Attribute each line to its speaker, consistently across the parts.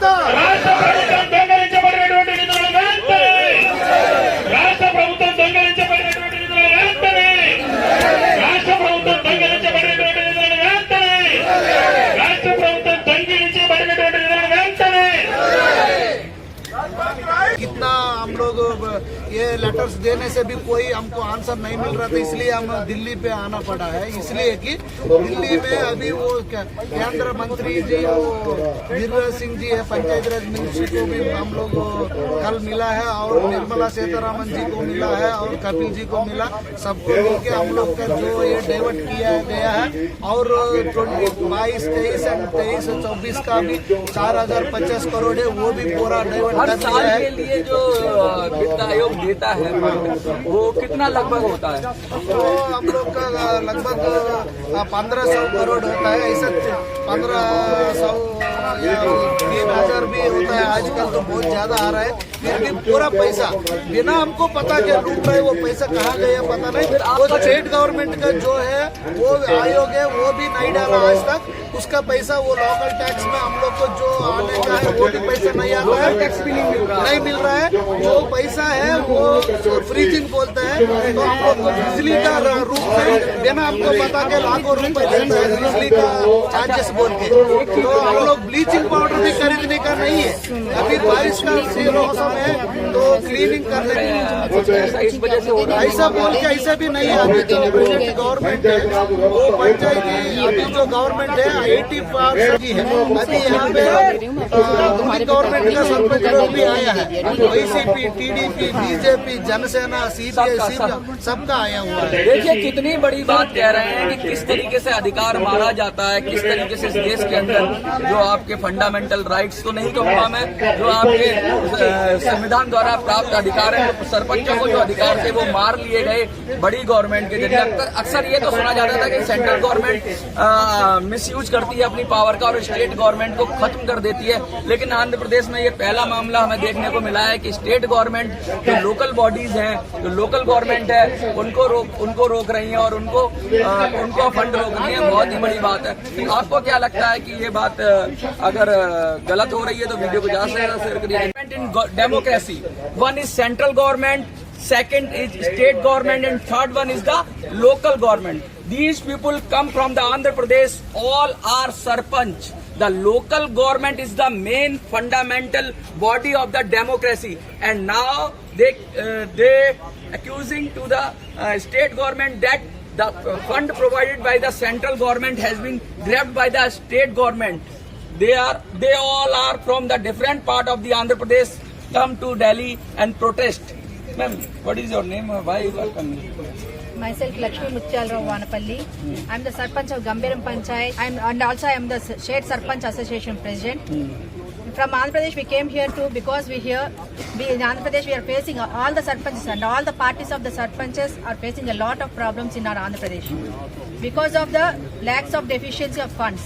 Speaker 1: ఐక్యత कितना हम लोग ये लेटर्स देने से भी कोई हमको आंसर नहीं मिल रहा था, इसलिए हम दिल्ली पे आना पड़ा है। इसलिए कि दिल्ली में अभी वो केंद्र मंत्री जी वो गिरिराज सिंह जी है, पंचायत राज मिनिस्ट्री को भी हम लोग कल मिला है और निर्मला सीतारमण जी को मिला है और कपिल जी को मिला। सबको मिलकर हम लोग का जो ये डाइवर्ट किया गया है और 22, 23 एंड 23-24 का भी 4050 करोड़ है, वो भी पूरा डाइवर्ट कर दिया है।
Speaker 2: ये जो वित्त आयोग देता है वो कितना लगभग होता है?
Speaker 1: तो हम लोग का लगभग 1500 करोड़ होता है, ऐसा 1500 या 3000 भी होता है। आजकल तो बहुत ज्यादा आ रहा है, फिर भी पूरा पैसा बिना हमको पता क्या लूट रहे, वो पैसा कहाँ गया पता नहीं। वो स्टेट गवर्नमेंट का जो है वो आयोग है, वो भी नहीं डाला आज तक उसका पैसा। वो लोकल टैक्स में हम लोग को जो आने का है वो भी पैसा नहीं आता है, टैक्स भी नहीं मिल रहा है। जो पैसा है वो फ्रीजिंग बोलते हैं, तो हम लोग को बिजली का रूप में बिना हमको पता के लाखों रुपए देता है बिजली का चार्जेस बोल के। तो हम लोग ब्लीचिंग पाउडर भी खरीदने का नहीं है, अभी बारिश का मौसम है तो क्लीनिंग करने
Speaker 2: इस वजह से हो रहा है।
Speaker 1: ऐसा बोल के ऐसा भी नहीं है। अभी जो प्रेजेंट गवर्नमेंट है वो पंचायती अभी जो गवर्नमेंट है 80% की है। अभी यहाँ पे गवर्नमेंट का सरपंच लोग भी आया है, YCP, TDP, BJP, Jana Sena, CPI सबका आया हुआ है।
Speaker 2: देखिए कितनी बड़ी बात कह रहे हैं कि किस तरीके से अधिकार मारा जाता है, किस तरीके से इस देश के अंदर जो आपके फंडामेंटल राइट्स तो नहीं कहूँगा मैं, जो आपके संविधान द्वारा प्राप्त अधिकार है, तो सरपंचों को जो अधिकार थे वो मार लिए गए बड़ी गवर्नमेंट के जरिए। अक्सर ये तो सुना जाता था कि सेंट्रल गवर्नमेंट मिसयूज करती है अपनी पावर का और स्टेट गवर्नमेंट को खत्म कर देती है, लेकिन आंध्र प्रदेश में ये पहला मामला हमें देखने को मिला है कि स्टेट गवर्नमेंट जो लोकल बॉडीज हैं, जो लोकल गवर्नमेंट है उनको रोक रही है और उनको फंड रोक रही है। बहुत ही बड़ी बात है। आपको क्या लगता है कि ये बात अगर गलत हो रही है तो वीडियो को ज्यादा से ज्यादा शेयर करिए। In democracy, one is central government, second is state government and third one is the local government. These people come from the Andhra Pradesh, all are sarpanch. The local government is the main fundamental body of the democracy, and now they accusing to the state government that the fund provided by the central government has been grabbed by the state government. They all are from the different part of the Andhra Pradesh, come to Delhi and protest. Ma'am, what is your name? Why you are coming?
Speaker 3: Myself Lakshmi Mutyalrao Vanapalli. I am the Sarpanch of Gambiram Panchayat, and also I am the State Sarpanch Association President. From Andhra Pradesh we came here too because in Andhra Pradesh we are facing all the Sarpanches and all the parties of the Sarpanches are facing a lot of problems in our Andhra Pradesh because of the lacks of deficiency of funds.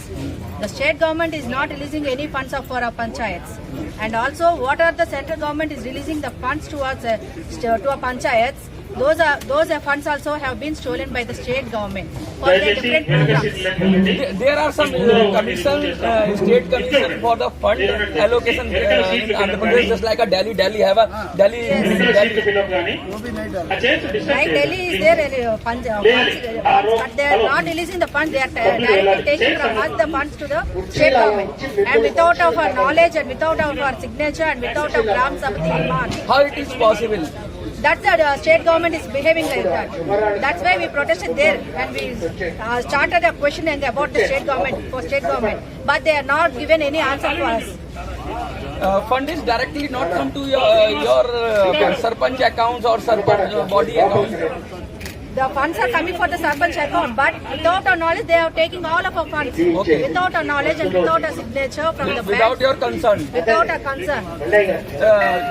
Speaker 3: The state government is not releasing any funds for our panchayats, and also what are the central government is releasing the funds towards to our panchayats. Those funds also have been stolen by the state government for their different programs.
Speaker 2: There are some state commission for the fund allocation in Andhra Pradesh, just like a Delhi have a Delhi.
Speaker 3: Like Delhi is there, funds, but they are not releasing the funds. They are directly taking from us the funds to the state government, and without our knowledge and without our signature and without our Gram Sabati demand.
Speaker 2: How it is possible?
Speaker 3: That's the state government is behaving like that. That's why we protested there and we started a questioning about the state government, but they are not given any answer for us.
Speaker 2: Fund is directly not come to your sarpanch accounts or sarpanch body accounts.
Speaker 3: The funds are coming for the sarpanch account, but without our knowledge, they are taking all of our funds.
Speaker 2: Okay.
Speaker 3: Without our knowledge and without a signature from the bank.
Speaker 2: Without your consent.
Speaker 3: Without a concern.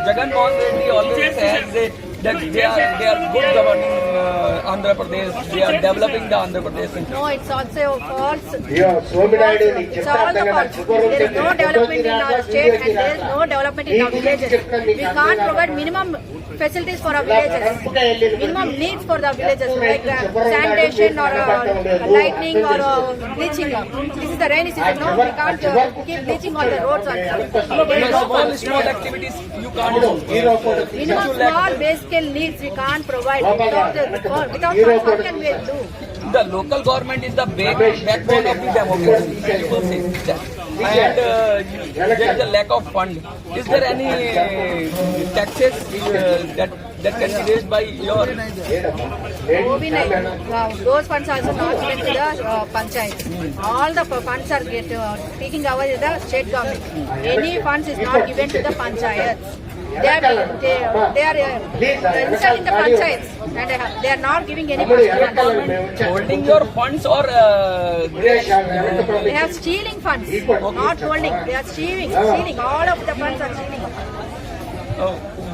Speaker 2: Jagan Mohan Reddy always says that they are good governing Andhra Pradesh. They are developing the Andhra Pradesh.
Speaker 3: No, it's also false.
Speaker 4: అయ్యో సోమినాయుడు నీ
Speaker 3: It's
Speaker 4: చెప్తా
Speaker 3: all the fault. There is no development in our state and there is no development in our villages. We can't provide minimum facilities for our villages. Minimum needs for the villages like sanitation or lightning or bleaching. This is the rainy season. No, we can't keep bleaching on the roads also. There is no
Speaker 2: Small activities you can't do.
Speaker 3: minimum small basic needs we can't provide without funds. What can we do?
Speaker 2: The local government is the backbone of the democracy. People say that. And there is a lack of fund. Is there any taxes that can be raised by your?
Speaker 3: Those funds also not given to the panchayat. All the funds are taking over the state government. Any funds is not given to the panchayat. They are installing the panchayats and they are not giving any funds to the government.
Speaker 2: Holding your funds or
Speaker 3: They are stealing funds, not holding. They are stealing. All of the funds are stealing.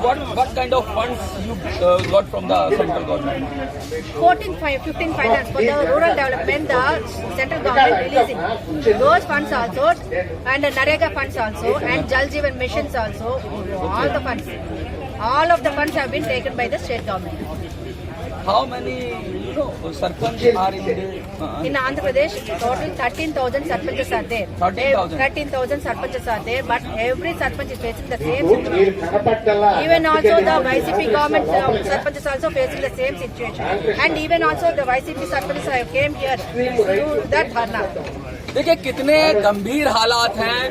Speaker 2: what kind of funds you got from the central government?
Speaker 3: 15 finance for the rural development, the central government releasing those funds also, and the Narega funds also, and Jal Jeevan missions also. All of the funds have been taken by the state government.
Speaker 2: How many sarpanch are in the
Speaker 3: In Andhra Pradesh, total 13,000 sarpanches are there.
Speaker 2: 13,000?
Speaker 3: 13,000 sarpanches are there, but every sarpanch is facing the same
Speaker 4: మీరు
Speaker 3: situation.
Speaker 4: కనపట్టాల
Speaker 3: Even also the YCP government sarpanches also facing the same situation. And even also the YCP sarpanches came here to do that dharna.
Speaker 2: देखिए कितने गंभीर हालात हैं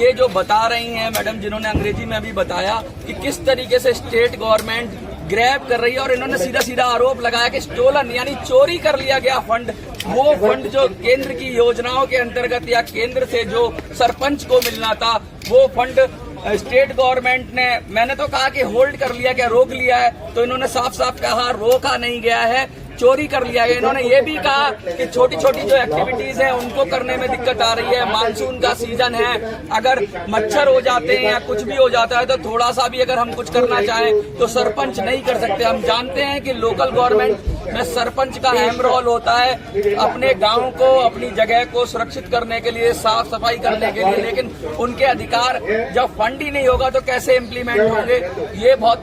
Speaker 2: ये जो बता रही हैं मैडम, जिन्होंने अंग्रेजी में भी बताया कि किस तरीके से स्टेट गवर्नमेंट ग्रैब कर रही है। और इन्होंने सीधा सीधा आरोप लगाया कि स्टोलन यानी चोरी कर लिया गया फंड, वो फंड जो केंद्र की योजनाओं के अंतर्गत या केंद्र से जो सरपंच को मिलना था वो फंड स्टेट गवर्नमेंट ने, मैंने तो कहा कि होल्ड कर लिया, क्या रोक लिया है, तो इन्होंने साफ साफ कहा रोका नहीं गया है, चोरी कर लिया गया। इन्होंने ये भी कहा कि छोटी छोटी जो एक्टिविटीज हैं उनको करने में दिक्कत आ रही है, मानसून का सीजन है, अगर मच्छर हो जाते हैं या कुछ भी हो जाता है तो थोड़ा सा भी अगर हम कुछ करना चाहें तो सरपंच नहीं कर सकते। हम जानते हैं कि लोकल गवर्नमेंट में सरपंच का अहम रोल होता है अपने गांव को, अपनी जगह को सुरक्षित करने के लिए, साफ सफाई करने के लिए, लेकिन उनके अधिकार जब फंड ही नहीं होगा तो कैसे इम्प्लीमेंट होंगे, ये बहुत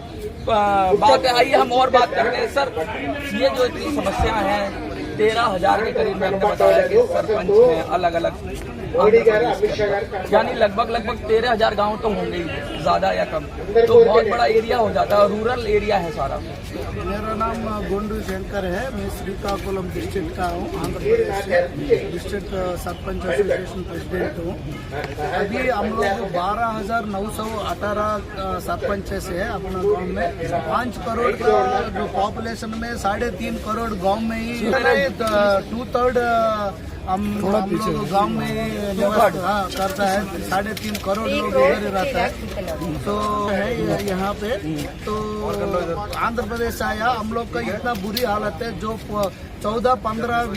Speaker 2: बात है। आइए हम और बात करते हैं। सर, ये जो इतनी समस्या है 13,000 के करीब में हमने बताया कि सरपंच हैं अलग अलग, यानी लगभग 13,000 गांव तो होंगे ही, ज्यादा या कम, तो बहुत बड़ा एरिया हो जाता है, रूरल एरिया है सारा।
Speaker 1: मेरा नाम गोंडू शंकर है, मैं श्रीकाकुलम डिस्ट्रिक्ट का हूँ, आंध्र प्रदेश से, डिस्ट्रिक्ट सरपंच एसोसिएशन प्रेसिडेंट हूँ। अभी हम लोग 12,918 सरपंच से है अपना गांव में। 5 करोड़ का जो पॉपुलेशन में 3.5 करोड़ गांव में ही 2/3 हम लोग गांव में निवास करता है। 3.5 करोड़ लोग इधर रहता है, तो है यहाँ पे। तो आंध्र प्रदेश आया, हम लोग का इतना बुरी हालत है, जो 14-15